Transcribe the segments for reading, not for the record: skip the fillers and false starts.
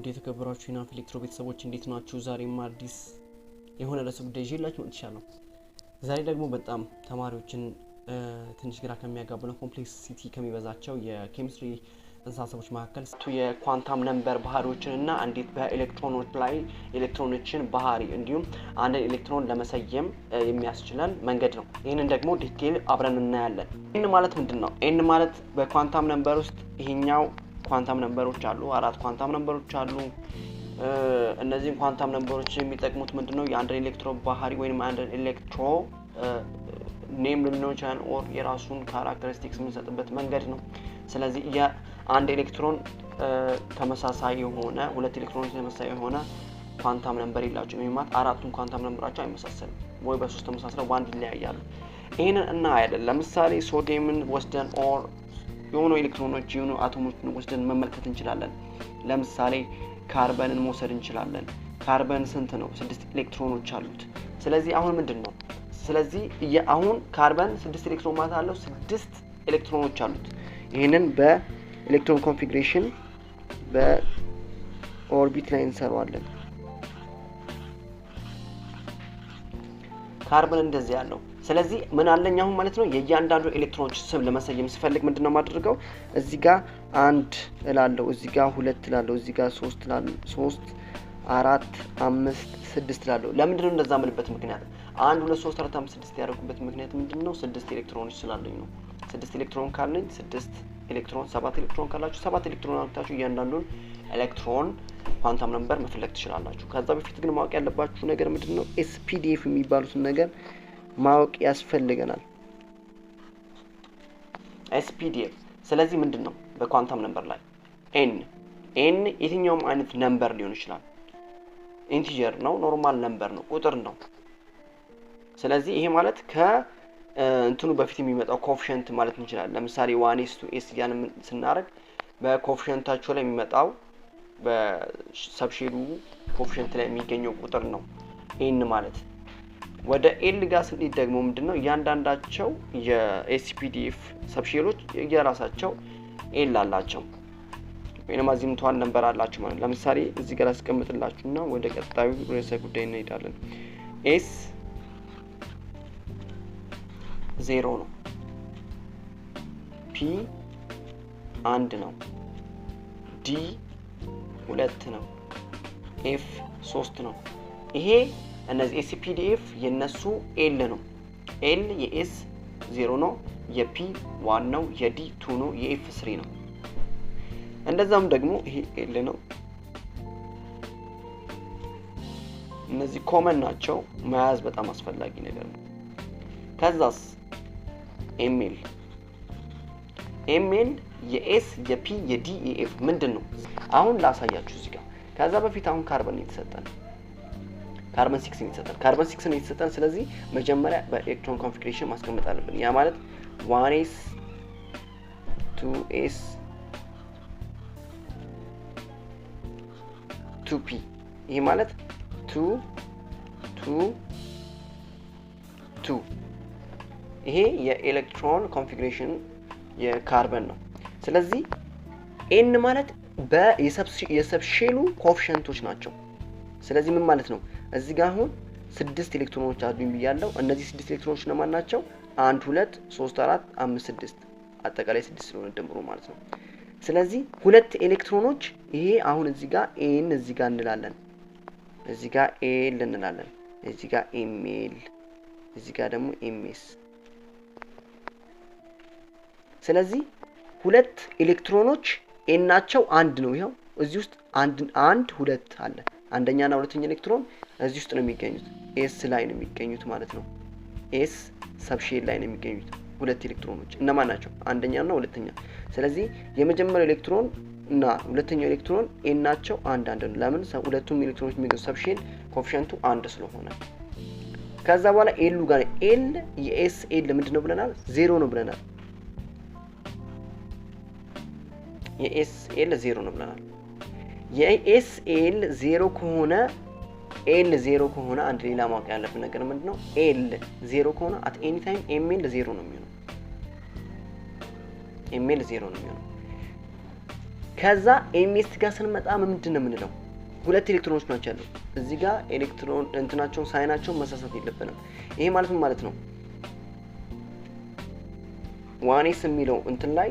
የተከበራችሁ የናፍ ኤሌክትሮ ቤተሰቦች እንዴት ናችሁ? ዛሬም አዲስ የሆነ ርዕሰ ጉዳይ ይዤላችሁ መጥቻለሁ። ዛሬ ደግሞ በጣም ተማሪዎችን ትንሽ ግራ ከሚያጋቡና ኮምፕሌክሲቲ ከሚበዛቸው የኬሚስትሪ እንሳሰቦች መካከል የኳንታም ነምበር ባህሪዎችን እና እንዴት በኤሌክትሮኖች ላይ ኤሌክትሮኖችን ባህሪ እንዲሁም አንድ ኤሌክትሮን ለመሰየም የሚያስችለን መንገድ ነው። ይሄንን ደግሞ ዲቴል አብረን እናያለን። ኤን ማለት ምንድነው? ኤን ማለት በኳንታም ነምበር ውስጥ ይሄኛው ኳንታም ነምበሮች አሉ። አራት ኳንታም ነምበሮች አሉ። እነዚህ ኳንታም ነምበሮች የሚጠቅሙት ምንድነው? የአንድ ኤሌክትሮን ባህሪ ወይንም አንድ ኤሌክትሮ ኔም ልንለው ይችላል ኦር የራሱን ካራክተሪስቲክስ የምንሰጥበት መንገድ ነው። ስለዚህ የአንድ ኤሌክትሮን ተመሳሳይ የሆነ ሁለት ኤሌክትሮኖች ተመሳሳይ የሆነ ኳንታም ነምበር ይላቸው ማለት አራቱን ኳንታም ነምበራቸው አይመሳሰልም ወይ በሶስት ተመሳስለው በአንድ ይለያያሉ። ይሄንን እናያለን። ለምሳሌ ሶዲየምን ወስደን ኦር የሆኑ ኤሌክትሮኖች የሆኑ አቶሞችን ወስደን መመልከት እንችላለን። ለምሳሌ ካርበንን መውሰድ እንችላለን። ካርበን ስንት ነው? 6 ኤሌክትሮኖች አሉት። ስለዚህ አሁን ምንድነው? ስለዚህ አሁን ካርበን 6 ኤሌክትሮን ማለት አለው 6 ኤሌክትሮኖች አሉት። ይሄንን በኤሌክትሮን ኮንፊግሬሽን በኦርቢት ላይ እንሰራዋለን። ካርበን እንደዚህ ያለው ስለዚህ ምን አለኝ አሁን ማለት ነው የእያንዳንዱ ኤሌክትሮኖች ስም ለመሰየም ሲፈልግ ምንድነው ማድረገው? እዚህ ጋር 1 እላለሁ፣ እዚህ ጋር 2 እላለሁ፣ እዚህ ጋር 3 እላለሁ፣ 3 4 5 6 እላለሁ። ለምንድነው እንደዛ የምልበት ምክንያት 1 2 3 4 5 6 ያደረኩበት ምክንያት ምንድነው? 6 ኤሌክትሮኖች ስላለኝ ነው። 6 ኤሌክትሮን ካለኝ 6 ኤሌክትሮን 7 ኤሌክትሮን ካላችሁ 7 ኤሌክትሮን አውጥታችሁ እያንዳንዱን ኤሌክትሮን ኳንታም ነምበር መፈለግ ትችላላችሁ። ከዛ በፊት ግን ማወቅ ያለባችሁ ነገር ምንድነው? ኤስፒዲኤፍ የሚባሉትን ነገር ማወቅ ያስፈልገናል። ኤስፒዲኤፍ ስለዚህ ምንድነው? በኳንታም ነምበር ላይ ኤን የትኛውም አይነት ነምበር ሊሆን ይችላል። ኢንቲጀር ነው፣ ኖርማል ነምበር ነው፣ ቁጥር ነው። ስለዚህ ይሄ ማለት እንትኑ በፊት የሚመጣው ኮኤፊሺየንት ማለት እንችላለን። ለምሳሌ 1:s ያን ስናደርግ በኮኤፊሺየንታቸው ላይ የሚመጣው በሰብሼሉ ኮኤፊሺየንት ላይ የሚገኘው ቁጥር ነው ኤን ማለት። ወደ ኤል ጋር ስንሄድ ደግሞ ምንድነው እያንዳንዳቸው የኤስፒዲኤፍ ሰብሼሎች የራሳቸው ኤል አላቸው ወይንም አዚሙታል ነምበር አላቸው ማለት። ለምሳሌ እዚህ ጋር አስቀምጥላችሁና ወደ ቀጣዩ ርዕሰ ጉዳይ እንሄዳለን። ኤስ 0 ነው፣ ፒ 1 ነው፣ ዲ 2 ነው፣ ኤፍ 3 ነው። ይሄ እነዚህ ኤስፒዲኤፍ የነሱ ኤል ነው። ኤል የኤስ 0 ነው፣ የፒ 1 ነው፣ የዲ 2 ነው፣ የኤፍ 3 ነው። እንደዛም ደግሞ ይሄ ኤል ነው። እነዚህ ኮመን ናቸው፣ መያዝ በጣም አስፈላጊ ነገር ነው። ከዛስ ኤምኤል የኤስ የፒ የዲ የኤፍ ምንድነው? አሁን ላሳያችሁ እዚህ ጋር። ከዛ በፊት አሁን ካርበን የተሰጠን ካርበን 6 የተሰጠን ካርበን 6 ነው የተሰጠን። ስለዚህ መጀመሪያ በኤሌክትሮን ኮንፊግሬሽን ማስቀመጥ አለብን። ያ ማለት 1s 2s 2p ይሄ ማለት 2 2 2 ይሄ የኤሌክትሮን ኮንፊግሬሽን የካርበን ነው። ስለዚህ ኤን ማለት የሰብሼሉ ኮኤፊሺየንቶች ናቸው። ስለዚህ ምን ማለት ነው? እዚህ ጋር አሁን 6 ኤሌክትሮኖች አሉኝ ብያለሁ። እነዚህ 6 ኤሌክትሮኖች ለማን ናቸው? 1 2 3 4 5 6 አጠቃላይ 6 ስለሆነ ደምሮ ማለት ነው። ስለዚህ ሁለት ኤሌክትሮኖች ይሄ አሁን እዚህ ጋር ኤን እዚህ ጋር እንላለን፣ እዚህ ጋር ኤል እንላለን፣ እዚህ ጋር ኤምኤል፣ እዚህ ጋር ደግሞ ኤምኤስ። ስለዚህ ሁለት ኤሌክትሮኖች ኤን ናቸው 1 ነው። ይሄው እዚህ ውስጥ 1 2 አለ። አንደኛና ሁለተኛ ኤሌክትሮን እዚህ ውስጥ ነው የሚገኙት፣ ኤስ ላይ ነው የሚገኙት ማለት ነው። ኤስ ሰብሼል ላይ ነው የሚገኙት ሁለት ኤሌክትሮኖች። እነማን ናቸው? አንደኛና ሁለተኛ። ስለዚህ የመጀመሪያው ኤሌክትሮን እና ሁለተኛው ኤሌክትሮን ኤን ናቸው 1 ነው። ለምን? ሁለቱም ኤሌክትሮኖች የሚገኙት ሰብሼል ኮኤፊሺየንቱ 1 ስለሆነ። ከዛ በኋላ ኤሉ ጋር ኤል የኤስ ኤል ምንድነው ብለናል? 0 ነው ብለናል። የኤስ ኤል 0 ነው ብለናል። የኤስ ኤል 0 ከሆነ ኤል 0 ከሆነ አንድ ሌላ ማወቅ ያለብን ነገር ምንድነው? ኤል 0 ከሆነ at any time ኤምኤል 0 ነው የሚሆነው። ኤምኤል 0 ነው የሚሆነው። ከዛ ኤምኤስ ጋር ስንመጣ ምንድነው የምንለው ሁለት ኤሌክትሮኖች ናቸው ያሉት እዚህ ጋር ኤሌክትሮን እንትናቸው ሳይናቸው መሳሳት የለብንም ይሄ ማለት ምን ማለት ነው 1s የሚለው እንትን ላይ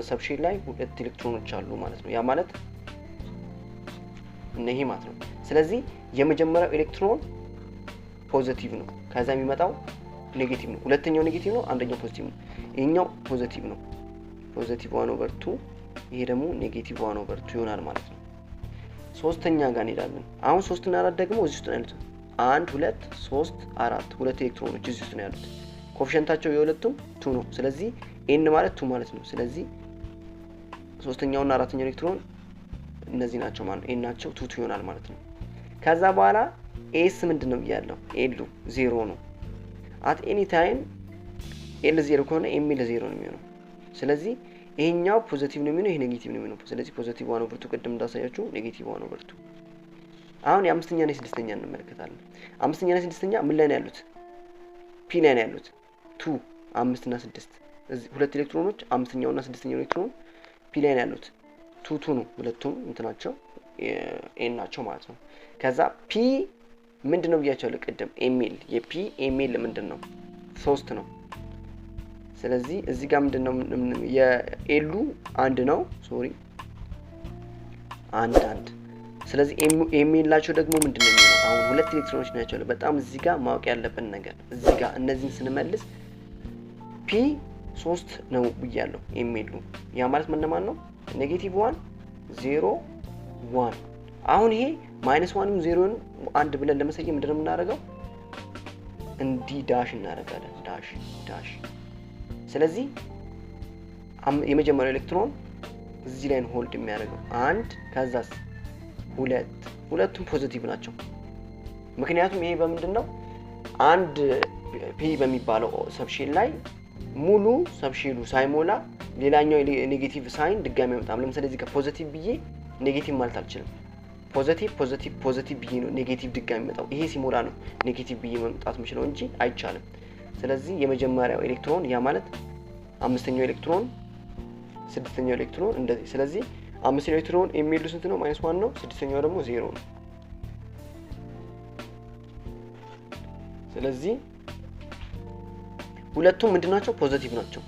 ሰብሼል ላይ ሁለት ኤሌክትሮኖች አሉ ማለት ነው ያ ማለት እነዚህ ማለት ነው ስለዚህ የመጀመሪያው ኤሌክትሮን ፖዚቲቭ ነው ከዛ የሚመጣው ኔጌቲቭ ነው ሁለተኛው ኔጌቲቭ ነው አንደኛው ፖዚቲቭ ነው ይሄኛው ፖዚቲቭ ነው ፖዚቲቭ 1/2 ይሄ ደግሞ ኔጌቲቭ 1/2 ይሆናል ማለት ነው ሶስተኛ ጋር እንሄዳለን አሁን 3 እና 4 ደግሞ እዚህ ውስጥ ነው ያሉት 1 2 3 4 ሁለት ኤሌክትሮኖች እዚህ ውስጥ ነው ያሉት ኮኤፊሺየንታቸው የሁለቱም 2 ነው ስለዚህ n ማለት 2 ማለት ነው ስለዚህ ሶስተኛው እና አራተኛው ኤሌክትሮን እነዚህ ናቸው ማለት n ናቸው 2 ይሆናል ማለት ነው ከዛ በኋላ s ምንድነው ያለው l 0 ነው at any time l 0 ከሆነ m 0 ነው የሚሆነው ስለዚህ ይሄኛው ፖዚቲቭ ነው የሚሆነው ይሄ ኔጌቲቭ ነው የሚሆነው ስለዚህ ፖዚቲቭ 1/2 ቅድም እንዳሳያችሁ ኔጌቲቭ 1/2 አሁን የአምስተኛ እና የስድስተኛ እንመለከታለን አምስተኛ እና ስድስተኛ ምን ላይ ነው ያሉት p ላይ ነው ያሉት 2 5 እና 6 እዚህ ሁለት ኤሌክትሮኖች አምስተኛው እና ስድስተኛው ኤሌክትሮን p ላይ ነው ያሉት 2 ነው ሁለቱም እንትናቸው n ናቸው ማለት ነው ከዛ p ምንድነው ብያቻለሁ ቅድም ml የp ml ምንድነው 3 ነው ስለዚህ እዚህ ጋር ምንድነው የኤሉ አንድ ነው ሶሪ አንድ ስለዚህ ኤምኤላቸው ደግሞ ምንድነው የሚሆነው አሁን ሁለት ኤሌክትሮኖች ናቸው በጣም እዚህ ጋር ማወቅ ያለብን ነገር እዚህ ጋር እነዚህን ስንመልስ p 3 ነው ብያለሁ ኤምኤሉ ያ ማለት ምን ማለት ነው ኔጌቲቭ 1 0 1 አሁን ይሄ -1 0 1 ብለን ለመሰየም ምንድነው የምናደርገው እንዲ ዳሽ እናደርጋለን ዳሽ ስለዚህ የመጀመሪያው ኤሌክትሮን እዚህ ላይ ነው ሆልድ የሚያደርገው አንድ ከዛስ ሁለቱም ፖዚቲቭ ናቸው ምክንያቱም ይሄ በመንድነው አንድ p በሚባለው ሰብሼል ላይ ሙሉ ሰብሼሉ ሳይሞላ ሌላኛው ኔጌቲቭ ሳይን ድጋሚ ያመጣም ለምሳሌ እዚህ ጋር ፖዚቲቭ ብዬ ኔጌቲቭ ማለት አልችልም ፖዚቲቭ ብዬ ነው ኔጌቲቭ ድጋሚ መጣው ይሄ ሲሞላ ነው ኔጌቲቭ ብዬ መምጣት የምችለው እንጂ አይቻልም ስለዚህ የመጀመሪያው ኤሌክትሮን ያ ማለት አምስተኛው ኤሌክትሮን ስድስተኛው ኤሌክትሮን እንደዚህ ስለዚህ አምስተኛው ኤሌክትሮን ኤምኤሉ ስንት ነው -1 ነው ስድስተኛው ደግሞ 0 ነው ስለዚህ ሁለቱም ምንድናቸው ፖዚቲቭ ናቸው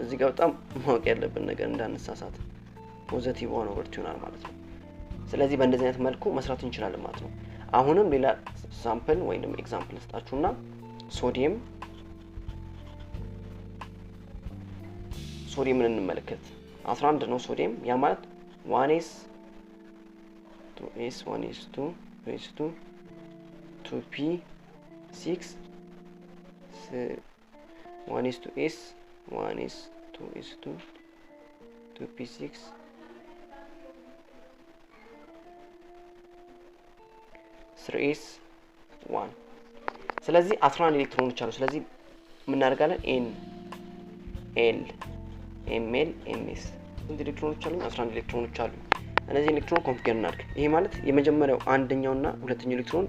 እዚህ ጋር በጣም ማወቅ ያለብን ነገር እንዳንሳሳት ፖዚቲቭ 1/2 ይሆናል ማለት ነው ስለዚህ በእንደዚህ አይነት መልኩ መስራት እንችላለን ማለት ነው አሁንም ሌላ ሳምፕል ወይንም ኤግዛምፕል ልስጣችሁና ሶዲየምን እንመለከት 11 ነው ሶዲየም ያ ማለት 1s 2s 1s 2 2s 2 2p 6 1s 2s 1s 2s 2 2p 6 3s 1 ስለዚህ 11 ኤሌክትሮኖች አሉ ስለዚህ ምን እናደርጋለን n l ml ms እንት ኤሌክትሮኖች አሉ 11 ኤሌክትሮኖች አሉ እነዚህ ኤሌክትሮን ኮንፊገር እናድርግ ይሄ ማለት የመጀመሪያው አንደኛውና ሁለተኛው ኤሌክትሮን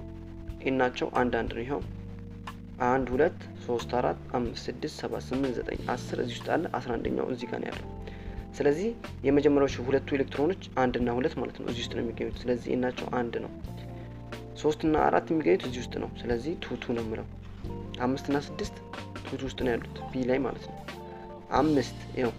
ናቸው አንድ ነው ይሄው 1 2 3 4 5 6 7 8 9 10 እዚህ ውስጥ አለ 11ኛው እዚህ ጋር ነው ያለው ስለዚህ የመጀመሪያዎቹ ሁለቱ ኤሌክትሮኖች 1 እና 2 ማለት ነው እዚህ ውስጥ ነው የሚገኙት ስለዚህ ናቸው 1 ነው 3 እና 4 የሚገኙት እዚህ ውስጥ ነው ስለዚህ 2 ነው የምለው 5 እና 6 2 ውስጥ ነው ያሉት p ላይ ማለት ነው 5 ይሄው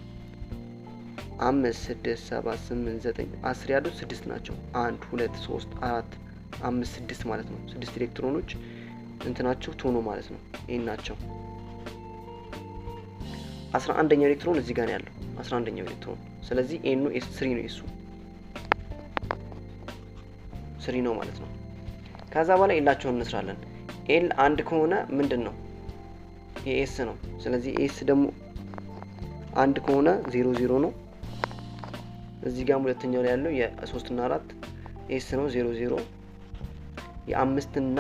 5 6 7 8 9 10 ያሉት 6 ናቸው 1 2 3 4 5 6 ማለት ነው 6 ኤሌክትሮኖች እንትናቸው ቶኖ ማለት ነው ይሄን ናቸው 11ኛው ኤሌክትሮን እዚህ ጋር ነው ያለው 11ኛው ኤሌክትሮን ስለዚህ n ነው s3 ነው እሱ 3 ነው ማለት ነው ከዛ በኋላ ኤላቸውን እንስራለን ኤል አንድ ከሆነ ምንድነው ኤስ ነው ስለዚህ ኤስ ደግሞ አንድ ከሆነ 0 0 ነው እዚህ ጋር ሁለተኛው ላይ ያለው የ3 እና 4 ኤስ ነው 0 0 የ5 እና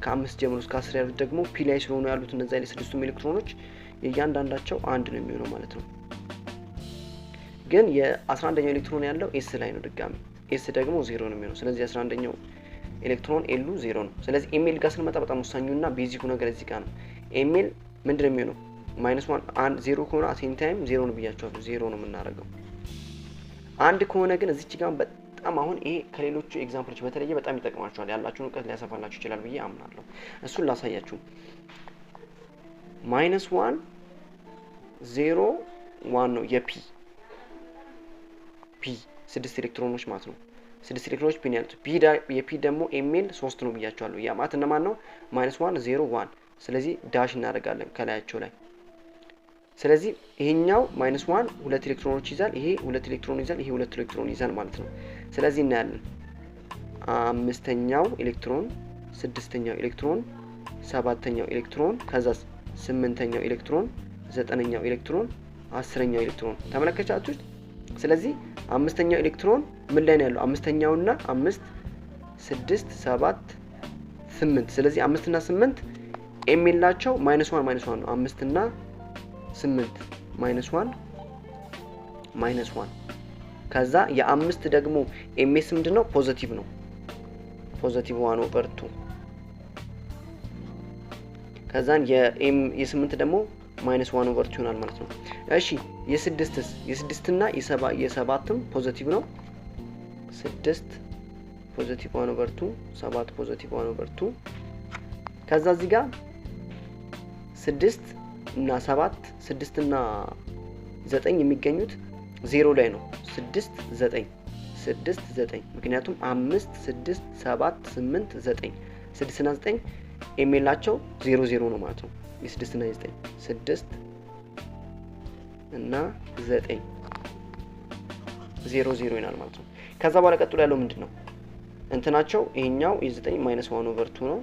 ከ5 ጀምሮ እስከ 10 ያሉት ደግሞ ፒ ላይ ስለሆኑ ያሉት እነዛ የስድስቱም ኤሌክትሮኖች የእያንዳንዳቸው አንድ ነው የሚሆነው ማለት ነው ግን የ11ኛው ኤሌክትሮን ያለው ኤስ ላይ ነው ድጋሚ ኤስ ደግሞ 0 ነው የሚሆነው ስለዚህ 11ኛው ኤሌክትሮን ኤሉ 0 ነው ስለዚህ ኤምኤል ጋር ስንመጣ በጣም ወሳኙና ቤዚኩ ነገር እዚህ ጋር ነው ኤምኤል ምንድነው የሚሆነው -1 1 0 ከሆነ at any time 0 ነው ብያችኋለሁ 0 ነው የምናደርገው አንድ ከሆነ ግን እዚች ጋር በጣም አሁን ይሄ ከሌሎቹ ኤግዛምፕሎች በተለየ በጣም ይጠቅማችኋል ያላችሁን ዕውቀት ሊያሰፋላችሁ ይችላል ብዬ አምናለሁ እሱን ላሳያችሁ -1 0 1 ነው የፒ ፒ 6 ኤሌክትሮኖች ማለት ነው 6 ኤሌክትሮኖች ፒ ያሉት የፒ ደግሞ ኤምኤል 3 ነው ብያችኋለሁ ያ ማለት እነማን ነው -1 0 1 ስለዚህ ዳሽ እናደርጋለን ከላያቸው ላይ ስለዚህ ይሄኛው -1 2 ኤሌክትሮኖች ይዛል ይሄ 2 ኤሌክትሮን ይዛል ይሄ 2 ኤሌክትሮን ይዛል ማለት ነው ስለዚህ እናያለን አምስተኛው ኤሌክትሮን ስድስተኛው ኤሌክትሮን ሰባተኛው ኤሌክትሮን ከዛስ ስምንተኛው ኤሌክትሮን ዘጠነኛው ኤሌክትሮን አስረኛው ኤሌክትሮን ተመለከታችሁ ስለዚህ አምስተኛው ኤሌክትሮን ምን ላይ ነው ያለው አምስተኛውና 5 6 7 8 ስለዚህ 5 እና 8 ኤምኤላቸው -1 ነው 5 እና 8 -1 ከዛ የ5 ደግሞ ኤምኤስ ምንድነው ፖዚቲቭ ነው ፖዚቲቭ 1/2 ከዛን የ8 ደግሞ -1/2 ይሆናል ማለት ነው እሺ የ6 እና የ7ም ፖዚቲቭ ነው 6 ፖዚቲቭ 1/2 7 ፖዚቲቭ 1/2 ከዛ እዚህ ጋር 6 እና 7 6 እና 9 የሚገኙት 0 ላይ ነው 6 9 ምክንያቱም 5 6 7 8 9 6 እና 9 ኤምኤላቸው 0 ነው ማለት ነው የ6 እና 9 6 እና 9 0 ይሆናል ማለት ነው ከዛ በኋላ ቀጥሎ ያለው ምንድነው እንትናቸው ይሄኛው የ9 -1/2 ነው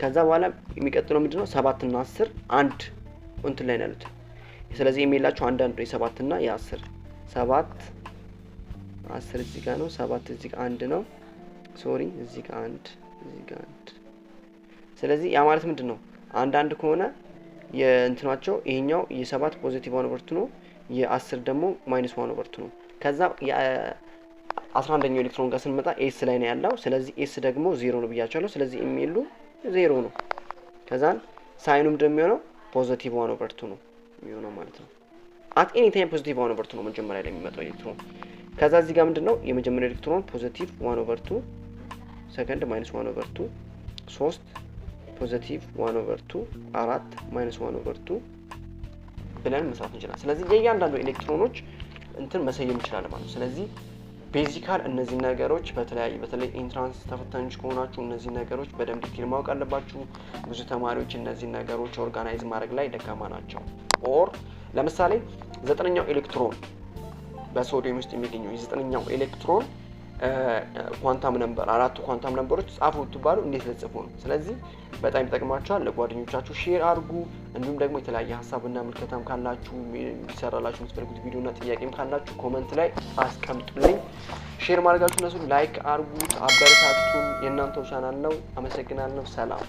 ከዛ በኋላ የሚቀጥለው ምንድነው 7 እና 10 አንድ እንትን ላይ ነው ያሉት ስለዚህ ኤምኤላቸው አንድ ነው የ7 እና የ10 7 10 እዚህ ጋር ነው 7 እዚህ ጋር አንድ ነው ሶሪ እዚህ ጋር አንድ ስለዚህ ያ ማለት ምንድነው አንድ ከሆነ የእንትናቸው ይሄኛው የ7 ፖዚቲቭ 1/2 ነው የ10 ደግሞ -1/2 ነው ከዛ የ11ኛው ኤሌክትሮን ጋር ስንመጣ ኤስ ላይ ነው ያለው ስለዚህ ኤስ ደግሞ 0 ነው ብያቻለሁ ስለዚህ ኤምኤሉ 0 ነው ከዛን ሳይኑም ደግሞ የሚሆነው ፖዚቲቭ 1/2 ነው የሚሆነው ማለት ነው አት ኤኒ ታይም ፖዚቲቭ 1/2 ነው መጀመሪያ ላይ የሚመጣው ኤሌክትሮን ከዛ እዚህ ጋር ምንድነው የመጀመሪያው ኤሌክትሮን ፖዚቲቭ 1/2 ሰከንድ -1/2 3 ፖዚቲቭ 1/2 4 -1/2 ብለን መስራት እንችላለን ስለዚህ የእያንዳንዱ ኤሌክትሮኖች እንትን መሰየም ይችላል ማለት ነው ስለዚህ ቤዚካል እነዚህ ነገሮች በተለይ ኢንትራንስ ተፈታኞች ከሆናችሁ እነዚህ ነገሮች በደንብ ዲቴል ማወቅ አለባችሁ ብዙ ተማሪዎች እነዚህ ነገሮች ኦርጋናይዝ ማድረግ ላይ ደካማ ናቸው ኦር ለምሳሌ 9ኛው ኤሌክትሮን በሶዲየም ውስጥ የሚገኘው የ9ኛው ኤሌክትሮን ኳንታም ነምበር አራቱ ኳንታም ነምበሮች ጻፉ ተባሉ እንዴት ለጽፉ ነው ስለዚህ በጣም ይጠቅማችኋል ለጓደኞቻችሁ ሼር አድርጉ እንዲሁም ደግሞ የተለያየ ሐሳብና ምልከታም ካላችሁ ቢሰራላችሁ የምትፈልጉት ቪዲዮና ጥያቄም ካላችሁ ኮሜንት ላይ አስቀምጡልኝ ሼር ማድረጋችሁን ላይክ አድርጉ አበረታቱን የእናንተው ቻናል ነው አመሰግናለሁ ሰላም